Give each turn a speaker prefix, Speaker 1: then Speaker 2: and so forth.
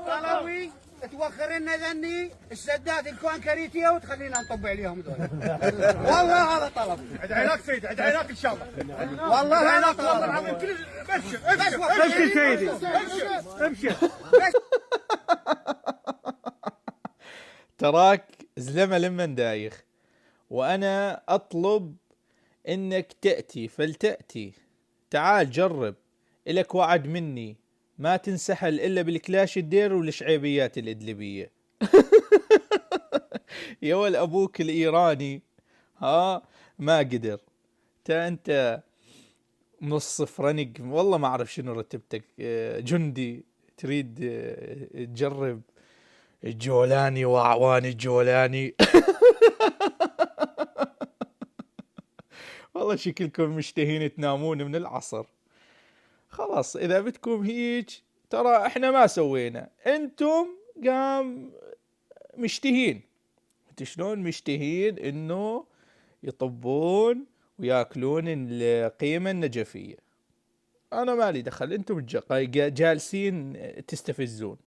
Speaker 1: طلبي توخر لنا ذني السداد الكوان كريتيه وتخلينا نطب عليهم دول. والله هذا طلب.
Speaker 2: ادعي لك سيدي، ادعي لك ان شاء الله.
Speaker 1: والله هذا
Speaker 2: والله
Speaker 1: طلب.
Speaker 2: العظيم ابشر
Speaker 1: ابشر
Speaker 2: سيدي، ابشر.
Speaker 3: تراك زلمة لما دايخ، وأنا أطلب إنك تأتي فلتأتي. تعال جرب، إلك وعد مني ما تنسحل إلا بالكلاش الدير والشعيبيات الإدلبية. يا ول أبوك الإيراني ها ما قدر. أنت نص فرنق والله ما أعرف شنو رتبتك. جندي تريد تجرب الجولاني وأعوان الجولاني. والله شكلكم مشتهين تنامون من العصر. خلاص إذا بدكم هيج ترى إحنا ما سوينا، أنتم قام مشتهين. أنت شلون مشتهين إنه يطبون وياكلون القيمة النجفية؟ أنا مالي دخل، أنتم جالسين تستفزون.